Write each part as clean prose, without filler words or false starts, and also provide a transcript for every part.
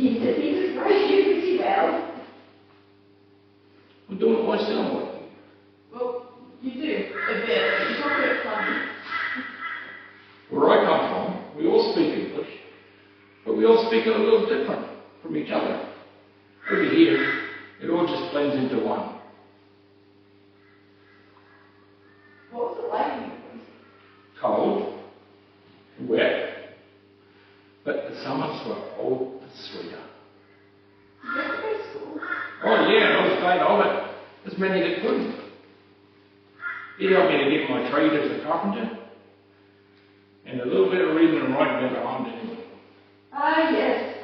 He says he describes you pretty well. Well, don't I sound like you? Well, you do, a bit, but you talk a bit funny. Where I come from, we all speak English, but we all speak it a little different from each other. Over here, it all just blends into one. What was it like in your place? Cold, wet, but the summers were all the sweeter. Did you ever go to school? Oh yeah, I was glad of it. There's many that couldn't. He helped me to get my trade as a carpenter, and a little bit of reading and writing never harmed anyone. Ah, yes.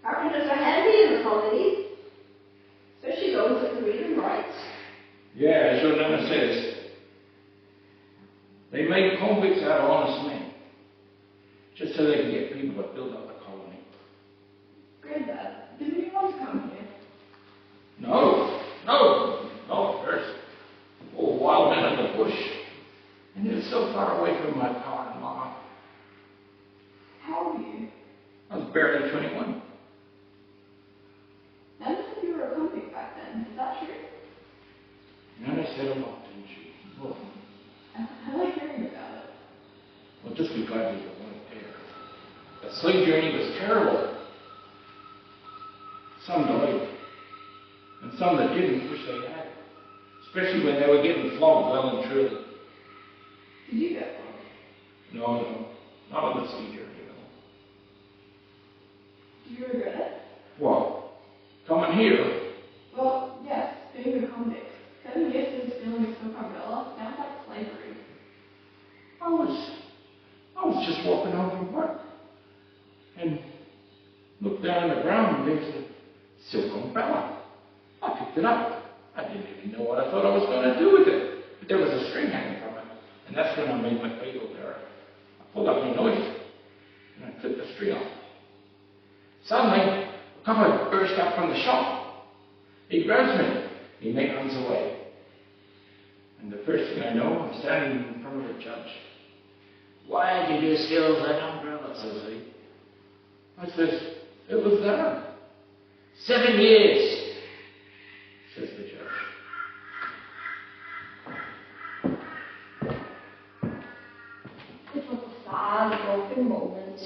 Carpenters are handy in the colonies, especially those that can read and write. Yeah, as your nana says, they made convicts out of honest men, just so they can get people to build up the colony. Granddad, didn't you want to come here? No, first. Oh, wild men in the bush. And it was so far away from my pa and ma. How old are you? I was barely 21. Nana said you were a convict back then. Is that true? Nana said a lot, didn't she? Well, I like hearing about it. well, just be glad you weren't there. The slave journey was terrible. Some died, and some that didn't wish they had. Especially when they were getting flogged well and truly. Did you get flogged? No, not on the sea journey, no. Do you regret it? What? Coming here? Well, yes, being a convict. 7 years since stealing a silk umbrella sounds like slavery. I was just walking home from work and looked down on the ground and there's a silk umbrella. I picked it up. I didn't even know what I thought I was going to do with it. But there was a string hanging from it. And that's when I made my fatal error. I pulled up my knife and I clipped the string off. Suddenly, a couple burst out from the shop. He grabs me. He runs away. And the first thing I know, I'm standing in front of a judge. Why did you steal that umbrella, says he. I says, it was there. 7 years, says the judge. It was a sad, broken moment.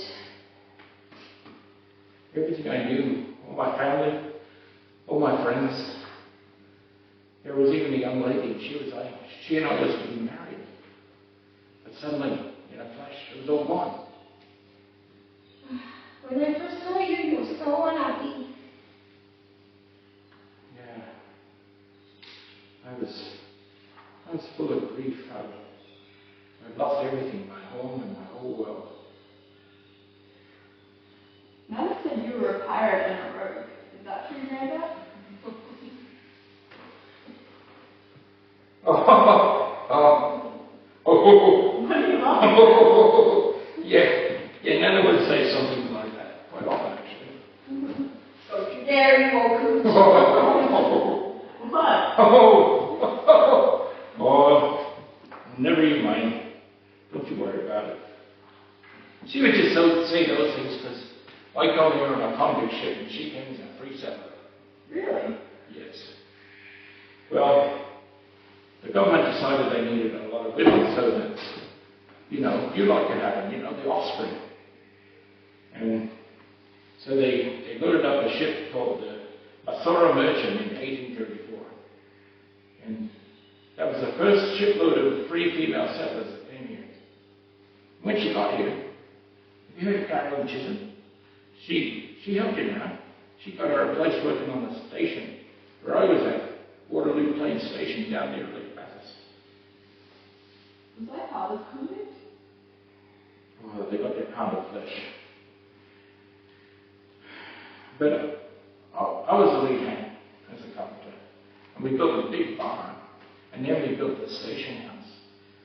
Everything I knew, all my family, all my friends. There was even a young lady, she and I was getting married. But suddenly, in a flash, it was all gone. When I first saw you, you were so unhappy. Yeah. I was full of grief. I'd lost everything, my home and my whole world. Nana said you were a pirate and a rogue. Is that true, Granddad? What are you laughing Yeah, Nana would say something like that quite often, actually. at? Don't you dare, you old coot. What? Oh, never you mind. Don't you worry about it. She would just say those things because I go here on a convict ship and she came as a free settler. Really? Yes. Well, the government decided they needed a lot of women so that, you like to have them, the offspring. And so they loaded up a ship called a Thorough Merchant in 1834. And that was the first shipload of free female settlers that came here. When she got here, have you heard of Carolyn Chisholm? She helped him out. She got her a place working on the station where I was at, Waterloo Plain Station down near Lake Bathurst. Was that hard as convict? Oh, they got their pound of flesh. But I was the lead hand as a carpenter. And we built a big barn. And then we built the station house.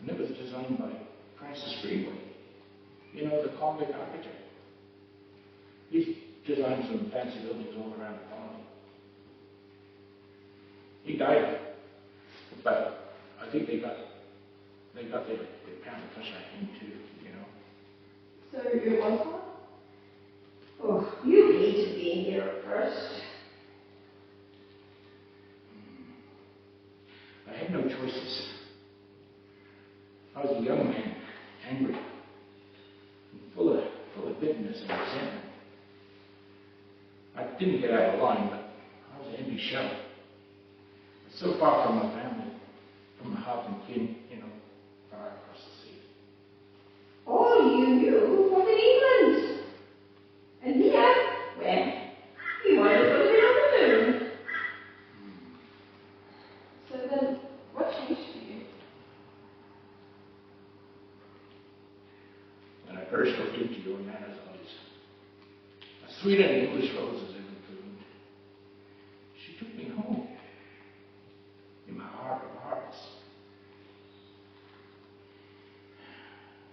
And it was designed by Francis Greenway. The convict architect. He's designed some fancy buildings all around the colony. He died, but I think they got their pound of flesh out of him too, So it was hard? Oh, you hated being here no choices. I was a young man, angry, and full of bitterness and resentment. I didn't get out of line, but I was an empty shell. So far from my family, from my heart and kin, far across the sea. All you knew was in England. And here, well, you might as well have been on the moon. So then, what changed for you? When I first looked into your Nana's eyes, a sweet and English rose as ever bloomed. She took me home, in my heart of hearts.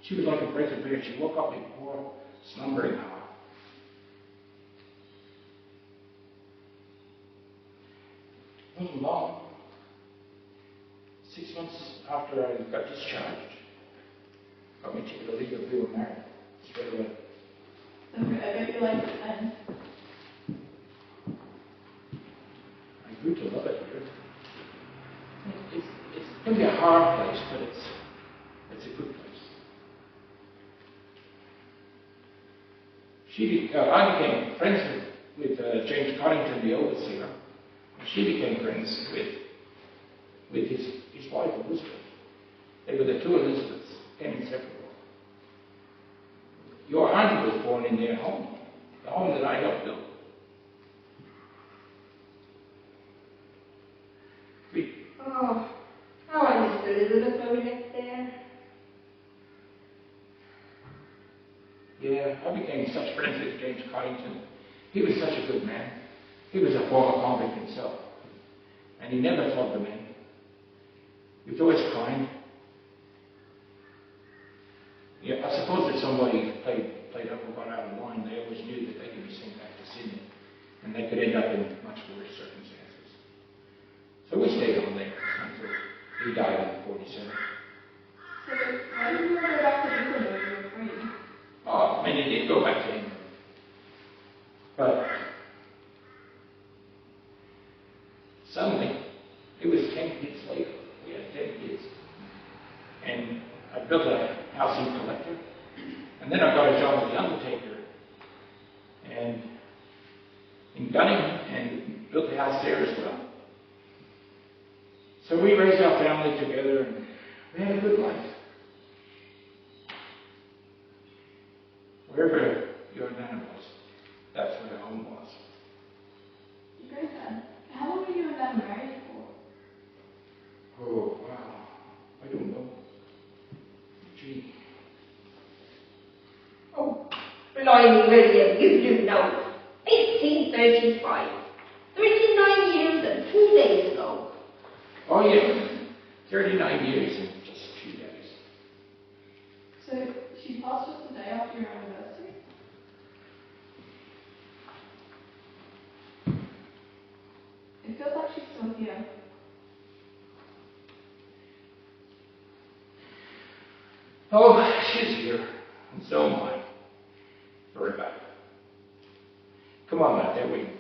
She was like a breath of air. She woke up my poor, slumbering heart. It wasn't long. 6 months after I got discharged, got me ticket to leave, we were married straight away. So I bet you liked it then. I grew to love it here. It can be a hard place, but it's a good place. I became friends with James Coddington, the overseer. She became friends with his wife, Elizabeth. They were the two Elizabeths, inseparable. Your auntie was born in their home, the home that I helped build. Oh, how I missed Elizabeth when we left there. Yeah, I became such friends with James Coddington. He was such a good man. He was a former convict himself. And he never flogged a man. He was always kind. Yeah, I suppose if somebody played up or got out of line, they always knew that they could be sent back to Sydney. And they could end up in much worse circumstances. So we stayed on there until he died in 47. So why did you ever go back to England when you were free? Oh, and he did go back to England. But suddenly, it was 10 kids later. We had 10 kids. And I built a housing collector. And then I got a job as the undertaker. And in Gunning, and built a house there as well. So we raised our family together, and we had a good life. Wherever your Nana was, that's where home was. Great then. How long were you and Dad married for? Oh, wow. I don't know. Gee. Oh, blimey, William, you do know. 1835. 39 years and 2 days ago. Oh, yeah. 39 years and just 2 days. So she passed just the day after your anniversary? It feels like she's still here. Oh, she's here. And so am I. Forever. Come on, Matt, they're waiting.